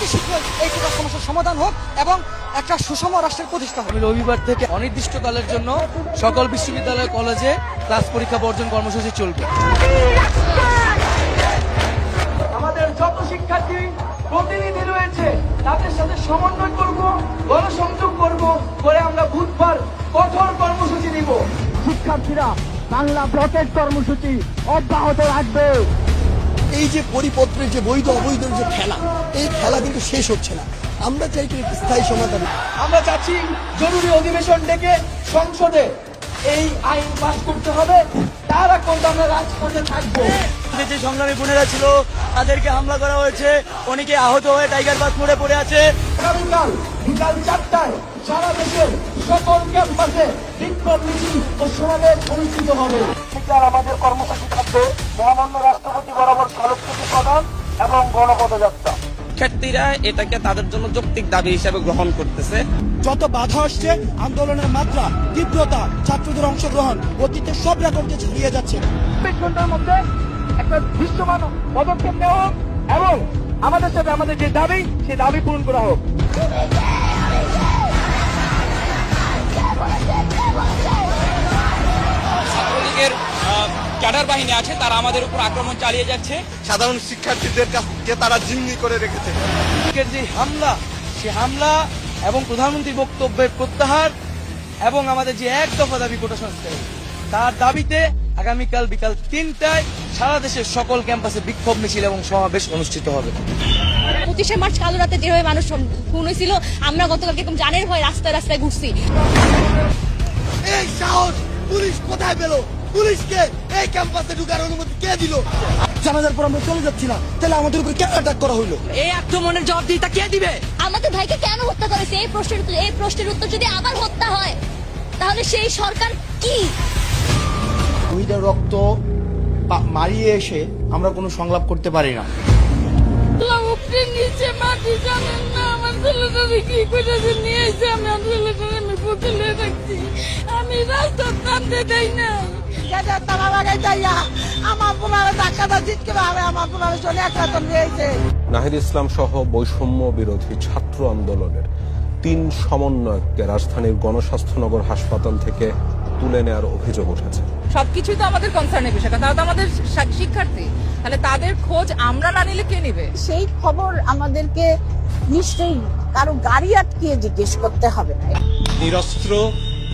অতি শীঘ্রই এই কোটা সমস্যার সমাধান হোক এবং একটা সুষম রাষ্ট্রের প্রতিষ্ঠা হোক। রবিবার থেকে অনির্দিষ্টকালের জন্য সকল বিশ্ববিদ্যালয় কলেজে ক্লাস পরীক্ষা বর্জন কর্মসূচি চলবে। আমাদের যত শিক্ষার্থী প্রতিনিধি রয়েছে তাদের সাথে সমন্বয় করব, গণসংযোগ করব, করে আমরা বুধবার কঠোর কর্মসূচি নিব। শিক্ষার্থীরা বাংলা ব্লকেট কর্মসূচি অব্যাহত রাখবে। এই যে পরিপত্রের যে বৈধ অবৈধ যে খেলা, এই খেলা কিন্তু শেষ হচ্ছে না। আমরা চাই স্থায়ী সমাধান। আমরা চাচ্ছি জরুরি অধিবেশন ডেকে সংসদে এই আইন পাস করতে হবে, তার আগ পর্যন্ত আমরা রাজপথে থাকবো। যে সংগ্রামী বোনেরা ছিল তাদেরকে হামলা করা হয়েছে, অনেকে আহত হয়ে টাইগার বাস মোড়ে পড়ে আছে। আগামীকাল বিকাল 4টায় সারা দেশের সকল ক্যাম্পাসে বিক্ষোভ মিছিল ও সমাবেশ অনুষ্ঠিত হবে। আমাদের কর্মসূচি থাকবে মহামান্য রাষ্ট্রপতি বরাবর স্মারকলিপি প্রদান এবং গণপদযাত্রা। শিক্ষার্থীরা এটাকে তাদের জন্য যৌক্তিক দাবি হিসেবে গ্রহণ করতেছে। যত বাধা আসছে, আন্দোলনের মাত্রা, তীব্রতা, ছাত্রদের অংশগ্রহণ অতীতে সব রেকর্ডকে ছাড়িয়ে যাচ্ছে। 24 ঘন্টার মধ্যে একটা দৃশ্যমান পদক্ষেপ নেওয়া হোক এবং আমাদের সাথে আমাদের যে দাবি সেই দাবি পূরণ করা হোক। ছাত্রলীগের ক্যাডার বাহিনী আছে, তারা আমাদের উপর আক্রমণ চালিয়ে যাচ্ছে। সাধারণ শিক্ষার্থীদের কাছে তারা জিম্মি করে রেখেছে। যে হামলা, সে হামলা এবং প্রধানমন্ত্রীর বক্তব্যের প্রত্যাহার এবং আমাদের যে এক দফা দাবি কোটা সংস্কার, তার দাবিতে আগামীকাল বিকাল 3টায় সারা দেশের সকল ক্যাম্পাসে বিক্ষোভ মিছিল এবং সমাবেশ অনুষ্ঠিত হবে। 25শে মার্চ কালো রাতে যেভাবে মানুষ খুন হয়েছিল, আমরা গতকালকে এরকম জানের ভয় রাস্তায় রাস্তায় ঘুরছি। এই সাহস পুলিশ কোথায় পেল? পুলিশকে এই ক্যাম্পাসে ঢুকার অনুমতি কে দিল? জানাজার পর আমরা চলে যাচ্ছি না, তাহলে আমাদের উপর কেন অ্যাটাক করা হলো? এই আক্রমণের জবাবদিহিতা কে দিবে? আমাদের ভাইকে কেন হত্যা করেছে? এই প্রশ্নের উত্তর যদি আবার হত্যা হয়, তাহলে সেই সরকার কি? শহীদের রক্ত মারিয়ে এসে আমরা কোনো সংলাপ করতে পারি না। নিচে মাটি জানেন না, আমার ছেলেটাকে কি করেছে নিয়ে এসে আমি আমার ছেলেটাকে আমি পুতুলে রাখছি, আমি রাস্তার নামতে দেই না। তারা লাগাই যাইয়া আমার পোলারে ধাক্কাটা জিতকে ভাবে আমার পোলারে চলে একটা তো নিয়েছে। নাহিদ ইসলাম সহ বৈষম্য বিরোধী ছাত্র আন্দোলনের 3 সমন্বয়ককে রাজধানীর গণস্বাস্থ্যনগর হাসপাতাল থেকে তুলে নেওয়ার অভিযোগ উঠেছে। সবকিছুই তো আমাদের কনসার্নের বিষয়, তারা তো আমাদের শিক্ষার্থী, তাহলে তাদের খোঁজ আমরা না নিলে কে নিবে? সেই খবর আমাদেরকে নিশ্চয়ই কারো গাড়ি আটকিয়ে জিজ্ঞেস করতে হবে না। নিরস্ত্র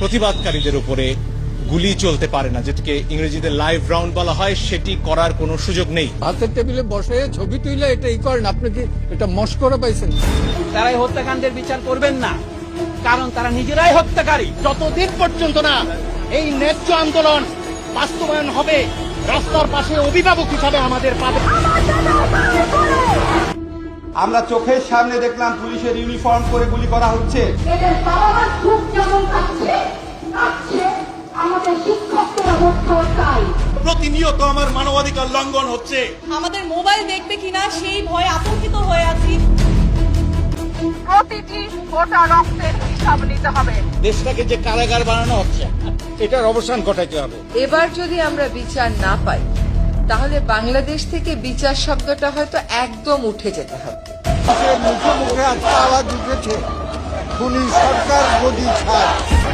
প্রতিবাদকারীদের উপরে গুলি চলতে পারে না, যেটাকে ইংরেজিতে লাইভ রাউন্ড বলা হয়, সেটি করার কোনো সুযোগ নেই। ভাতের টেবিলে বসে ছবি তুলে এটাই করেন, আপনি কি এটা মস্করা পাইছেন? তারা এই হত্যাকাণ্ডের বিচার করবেন না, কারণ তারা নিজেরাই হত্যাকারী। যতদিন পর্যন্ত না এই ন্যায্য আন্দোলন বাস্তবায়ন হবে, রাস্তার পাশে অভিভাবক হিসাবে আমাদের পাবে। আমরা চোখের সামনে দেখলাম পুলিশের ইউনিফর্ম পরে গুলি করা হচ্ছে। এদের বাবা খুব যেমন কাছে আমাদের শিক্ষকরা হত্যাই। প্রতিনিয়ত আমার মানবাধিকার লঙ্ঘন হচ্ছে। আমাদের মোবাইল দেখবে কিনা সেই ভয়ে আতঙ্কিত হয়ে আছি। প্রতিটি ফোঁটা রক্তের হিসাব নিতে হবে। দেশটাকে যে কারাগার বানানো হচ্ছে, এটার অবসান ঘটাতে হবে। এবার যদি আমরা বিচার না পাই, তাহলে বাংলাদেশ থেকে বিচার শব্দটা হয়তো একদম উঠে যেতে হবে। মুখে মুখে আজকে আওয়াজ উঠেছে, পুলিশ সরকার গদি ছাড়।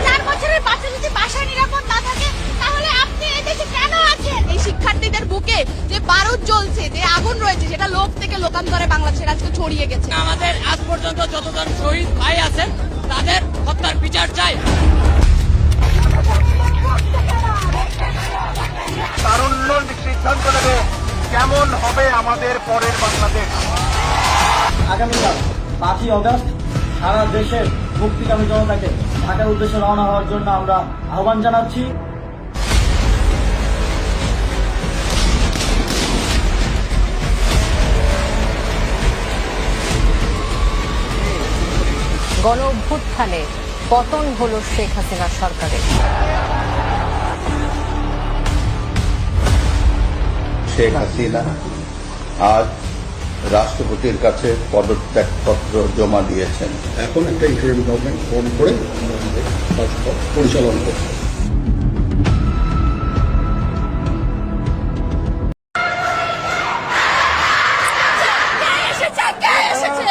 4 বছরের বাচ্চা যদি বাসায় নিরাপদ না থাকে, তাহলে আপনি এই দেশে কেন আছেন? এই শিক্ষার্থীদের বুকে যে বারুদ জ্বলছে, যে আগুন রয়েছে, সেটা লোক থেকে লোকান্তরে বাংলাদেশের আজকে ছড়িয়ে গেছে। আমাদের আজ পর্যন্ত যতজন শহীদ ভাই আছেন তাদের হত্যার বিচার চাই। তারুণ্য সিদ্ধান্ত নেবে কেমন হবে আমাদের পরের বাংলাদেশ। আগামীকাল 5ই অগস্ট সারা দেশের মুক্তিকামী জনতাকে ঢাকার উদ্দেশ্যে রওনা হওয়ার জন্য আমরা আহ্বান জানাচ্ছি। গণ অভ্যুত্থানে পতন হলো শেখ হাসিনা সরকারের। শেখ হাসিনা আজ রাষ্ট্রপতির কাছে পদত্যাগপত্র জমা দিয়েছেন। এখন একটা ইন্টারিম গভর্নমেন্ট ফোন করে পরিচালনা করছে। এসেছে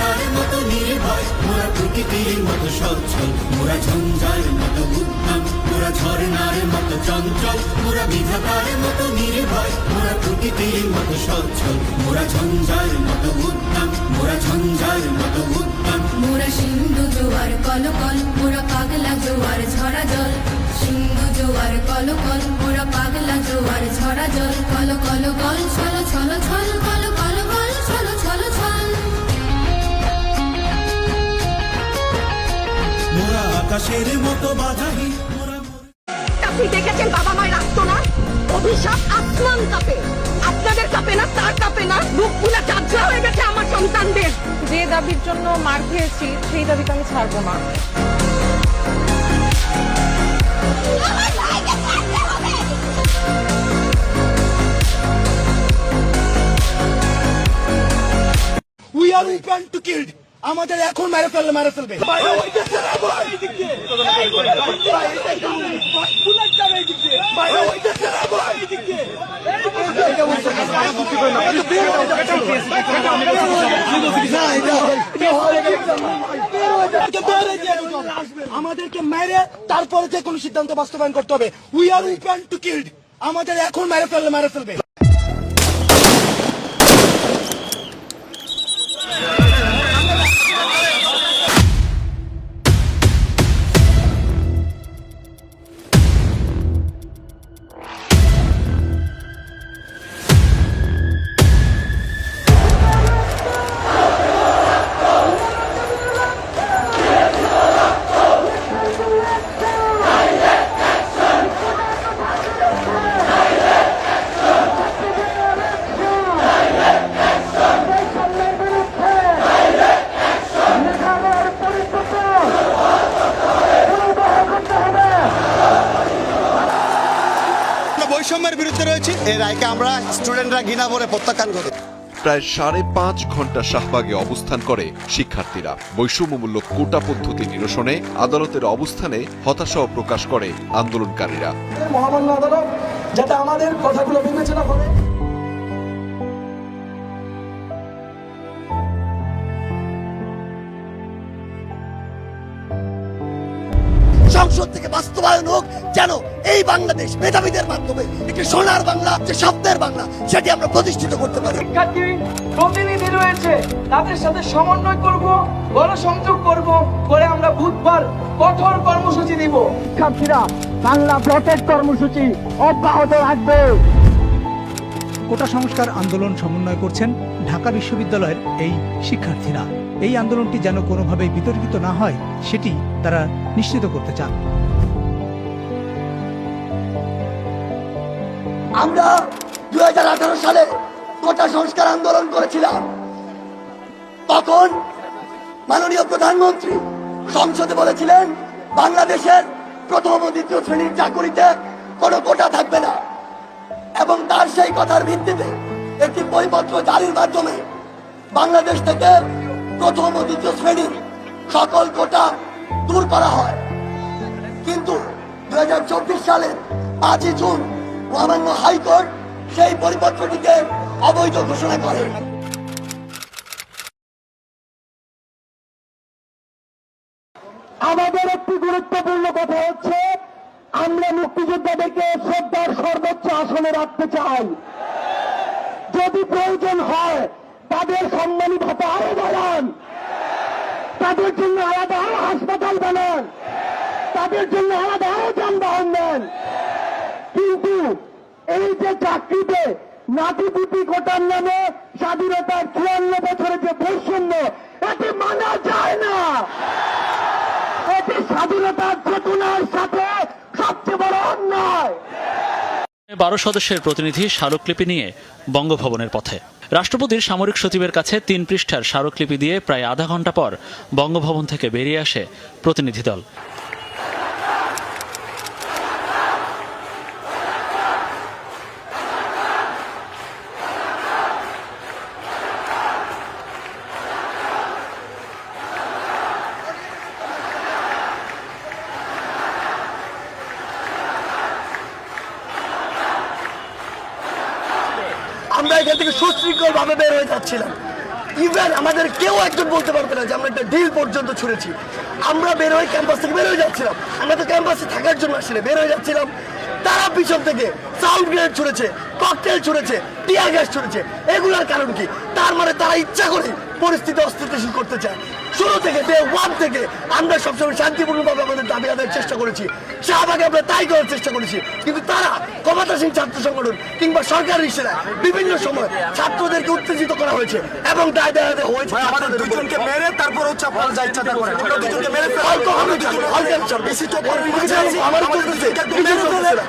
বিধাতার মতো নির্ভয়, মোরা প্রকৃতির মতো সচ্ছল, মোরা ঝঞ্ঝার মতো উদ্যম, মোরা ঝর্ণার মতো চঞ্চল, মোরা বিধাতার মতো নির্ভয়, মোরা প্রকৃতির মতো সচ্ছল, মোরা ঝঞ্ঝার মতো উদ্যম, মোরা ঝঞ্ঝার মতো উদ্যম। মোরা সিন্ধু জোয়ার কলকল, মোরা পাগলা জোয়ার ঝরা জল, সিন্ধু জোয়ার কলকল, মোরা পাগলা জোয়ার ঝরা জল, কল কল কল ছল ছল ছল, কল কল কল ছল ছল ছল। মোরা আকাশের মতো বাজাহি, আপনি দেখেছেন বাবা মায়ের আত্মনা, অভিশাপ আসমান কাঁপে, আপনাদের কাঁপে না, তার কাঁপে না, বুকগুলা ঝাঁঝরা হয়ে গেছে আমার সন্তানদের। যে দাবির জন্য মার খেয়েছি সেই দাবিকে আমি ছাড়বো না। We are open to killed, আমাদের এখন মেরে ফেলবে। আমাদেরকে মেরে তারপরে যে কোনো সিদ্ধান্ত বাস্তবায়ন করতে হবে। We are open to killed, আমাদের এখন মেরে ফেলবে। বৈষম্যের বিরুদ্ধে রয়েছে, এই রায়কে আমরা স্টুডেন্টরা ঘৃণা ভরে প্রত্যাখ্যান করি। প্রায় 5.5 ঘন্টা শাহবাগে অবস্থান করে শিক্ষার্থীরা। বৈষম্যমূলক কোটা পদ্ধতি নিরসনে আদালতের অবস্থানে হতাশাও প্রকাশ করে আন্দোলনকারীরা। মহামান্য আদালত যাতে আমাদের কথাগুলো বিবেচনা করে। সংসদ থেকে বাস্তবায়ন হোক, যেন এই বাংলাদেশ মেধাবীদের মাধ্যমে একটি সোনার বাংলা, যে স্বপ্নের বাংলা, সেটি আমরা প্রতিষ্ঠিত করতে পারি। শিক্ষার্থী প্রতিনিধি রয়েছে, তাদের সাথে সমন্বয় করব, গণসংযোগ করব, করে আমরা বুধবার কঠোর কর্মসূচি দিব। শিক্ষার্থীরা বাংলা প্রটেক্ট কর্মসূচি অব্যাহত রাখবে। কোটা সংস্কার আন্দোলন সমন্বয় করছেন ঢাকা বিশ্ববিদ্যালয়ের এই শিক্ষার্থীরা। এই আন্দোলনটি যেন কোনোভাবেই বিতর্কিত না হয় সেটি তারা নিশ্চিত করতে চান। আমরা 2018 সালে কোটা সংস্কার আন্দোলন করেছিলাম। তখন মাননীয় প্রধানমন্ত্রী সংসদে বলেছিলেন বাংলাদেশের প্রথম ও দ্বিতীয় শ্রেণীর চাকুরিতে কোনো কোটা থাকবে না, এবং তার সেই কথার ভিত্তিতে একটি বইপত্র জারির মাধ্যমে বাংলাদেশ থেকে প্রথম ও দ্বিতীয় শ্রেণীর সকল কোটা দূর করা হয়। কিন্তু 2024 সালের 5 জুন মহামান্য হাইকোর্ট সেই পরিপত্রটিকে অবৈধ ঘোষণা করে। আমাদের একটি গুরুত্বপূর্ণ কথা হচ্ছে, আমরা মুক্তিযোদ্ধাদেরকে শ্রদ্ধার সর্বোচ্চ আসনে রাখতে চাই। যদি প্রয়োজন হয় তাদের সম্মানী ভাতা আরো বাড়ান, তাদের জন্য আলাদা আরো হাসপাতাল বানান, তাদের জন্য আলাদা আরো যানবাহন দেন। কিন্তু এই যে চাকরিতে নাতিপুতি কোটার নামে স্বাধীনতার 54 বছরে যে বৈষম্য, এটি মানা যায় না। এটি স্বাধীনতার চেতনার সাথে সবচেয়ে বড় অন্যায়। 12 সদস্যের প্রতিনিধি স্মারকলিপি নিয়ে বঙ্গভবনের পথে। রাষ্ট্রপতির সামরিক সচিবের কাছে 3 পৃষ্ঠার স্মারকলিপি দিয়ে প্রায় আধা ঘন্টা পর বঙ্গভবন থেকে বেরিয়ে আসে প্রতিনিধি দল। আমরা এখান থেকে সুশৃঙ্খল ভাবে বের হয়ে যাচ্ছিলাম, ইভেন আমাদের কেউ একজন বলতে পারবে না যে আমরা একটা ডিল পর্যন্ত ছুড়েছি। আমরা বের হয়ে ক্যাম্পাস থেকে বের হয়ে যাচ্ছিলাম, আমরা তো ক্যাম্পাসে থাকার জন্য আসলে বের হয়ে যাচ্ছিলাম, তারা পিছন থেকে সাউন্ড গ্রেনেড ছুড়েছে, ককটেল ছুড়েছে, টিয়ার গ্যাস ছুড়েছে। এগুলোর কারণ কি? তার মানে তারা ইচ্ছা করে পরিস্থিতি অস্থিতিশীল করতে চায়। শুরু থেকে ডে ওয়ান থেকে আমরা সবসময় শান্তিপূর্ণভাবে আমাদের দাবি আদায়ের চেষ্টা করেছি, শাহবাগে আমরা তাই করার চেষ্টা করেছি। কিন্তু তারা ক্ষমতাসীন ছাত্র সংগঠন কিংবা সরকারি ইশারায় বিভিন্ন সময় ছাত্রদেরকে উত্তেজিত করা হয়েছে এবং দায় দায় হয়েছে। আমাদের দুজনকে মেরে তারপর হচ্ছে আপনারা যা ইচ্ছা তা করেন। আমরা দুজনকে মেরে হল কখনো চলবে না, হল কেন চলবে? বেশি চোখ আমার চলতেছে,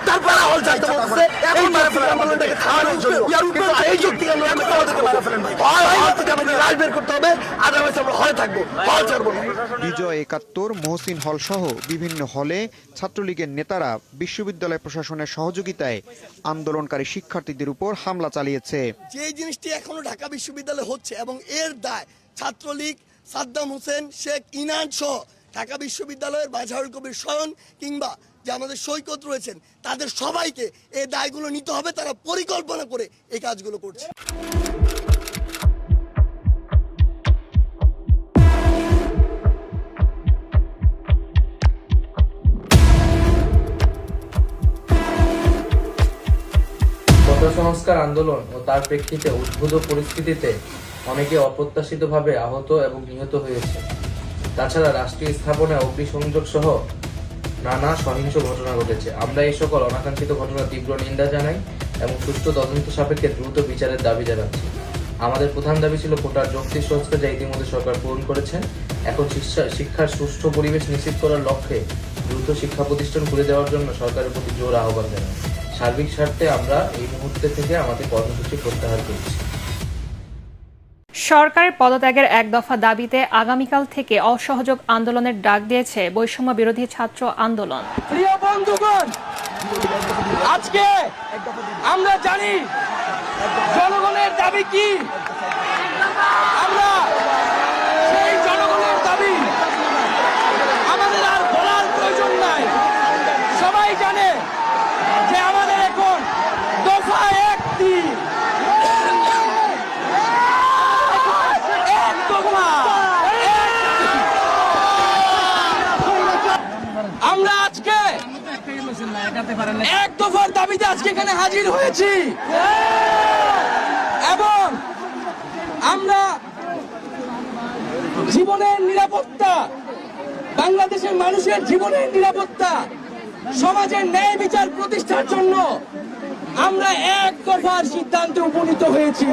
তারপর হল যাইতে বলছে এই আন্দোলনটাকে থামানোর জন্য। কিন্তু এই যুক্তি আমরা আমাদেরকে মারা ফেলেন ভাই। হল থেকে আমাদের রাজ বের করতে হবে, আদারওয়াইজ আমরা হল থাকবো, হল ছাড়বো না। বিজয় ৭১, মহসিন হল সহ বিভিন্ন হলে ছাত্রলীগের নেতারা বিশ্ববিদ্যালয় প্রশাসনের সহযোগিতায় আন্দোলনকারী শিক্ষার্থীদের উপর হামলা চালিয়েছে। যে জিনিসটি এখনো ঢাকা বিশ্ববিদ্যালয়ে হচ্ছে এবং এর দায় ছাত্রলীগ, সাদ্দাম হোসেন, শেখ ইনান সহ ঢাকা বিশ্ববিদ্যালয়ের বাজারুল কবির স্বয়ন কিংবা যে আমাদের সৈকত রয়েছেন তাদের সবাইকে এই দায়গুলো নিতে হবে। তারা পরিকল্পনা করে এই কাজগুলো করছে। কোটা সংস্কার আন্দোলন ও তার প্রেক্ষিতে উদ্ভূত পরিস্থিতিতে অনেকে অপ্রত্যাশিতভাবে আহত এবং নিহত হয়েছে। তাছাড়া রাষ্ট্রীয় স্থাপনায় অগ্নিসংযোগ সহ নানা সহিংস ঘটনা ঘটেছে। আমরা এই সকল অনাকাঙ্ক্ষিত ঘটনার তীব্র নিন্দা জানাই এবং সুষ্ঠু তদন্ত সাপেক্ষে দ্রুত বিচারের দাবি জানাচ্ছি। আমাদের প্রধান দাবি ছিল কোটার যৌক্তিক সংস্কার, যা ইতিমধ্যে সরকার পূরণ করেছেন। এখন শিক্ষার সুষ্ঠু পরিবেশ নিশ্চিত করার লক্ষ্যে দ্রুত শিক্ষা প্রতিষ্ঠান খুলে দেওয়ার জন্য সরকারের প্রতি জোর আহ্বান জানাই। সার্বিক স্বার্থে আমরা এই মুহূর্তে থেকে আমাদের কর্মসূচি প্রত্যাহার করছি। সরকারের পদত্যাগের এক দফা দাবিতে আগামীকাল থেকে অসহযোগ আন্দোলনের ডাক দিয়েছে বৈষম্য বিরোধী ছাত্র আন্দোলন। প্রিয় বন্ধুগণ, আজকে আমরা জানি জনগণের দাবি কি। আমরা সেই জনগণের দাবি আমাদের আর বলার প্রয়োজন নাই। সবাই জানে যে আমাদের এখন দফা একটি, আমরা আজকে এক দফার দাবিতে আজকে এখানে হাজির হয়েছি এবং আমরা জীবনের নিরাপত্তা, বাংলাদেশের মানুষের জীবনের নিরাপত্তা, সমাজের ন্যায় বিচার প্রতিষ্ঠার জন্য আমরা এক দফার সিদ্ধান্তে উপনীত হয়েছি।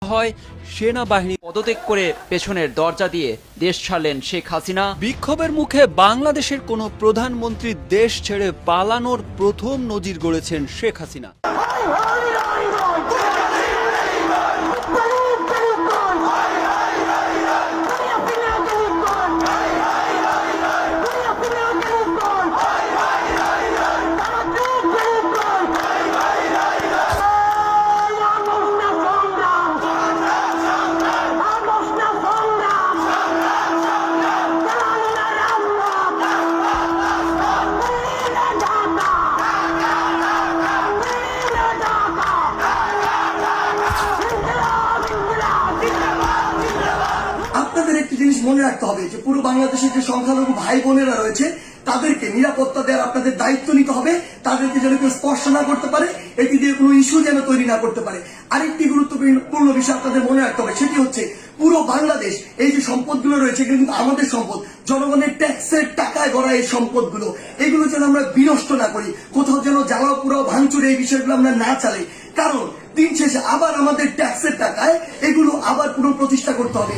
হয় সেনাবাহিনী পদত্যাগ করে পেছনের দরজা দিয়ে দেশ ছাড়লেন শেখ হাসিনা। বিক্ষোভের মুখে বাংলাদেশের কোন প্রধানমন্ত্রী দেশ ছেড়ে পালানোর প্রথম নজির গড়েছেন শেখ হাসিনা। মনে রাখতে হবে যে পুরো বাংলাদেশের যে সংখ্যালঘু ভাই বোনেরা রয়েছে তাদেরকে নিরাপত্তা দেওয়ার আপনাদের দায়িত্ব নিতে হবে। তাদেরকে যেন কেউ স্পর্শ না করতে পারে, এটি দিয়ে কোনো ইস্যু যেন তৈরি না করতে পারে। আরেকটি গুরুত্বপূর্ণ বিষয় আপনাদের মনে রাখতে হবে, সেটি হচ্ছে পুরো বাংলাদেশ এই যে সম্পদগুলো রয়েছে এগুলো কিন্তু আমাদের সম্পদ, জনগণের ট্যাক্সের টাকায় গড়া এই সম্পদগুলো, এগুলো যেন আমরা বিনষ্ট না করি, কোথাও যেন জ্বালাও পুরাও ভাঙচুর এই বিষয়গুলো আমরা না চালাই। কারণ দিন শেষে আবার আমাদের ট্যাক্সের টাকায় এগুলো আবার পুনঃপ্রতিষ্ঠা করতে হবে।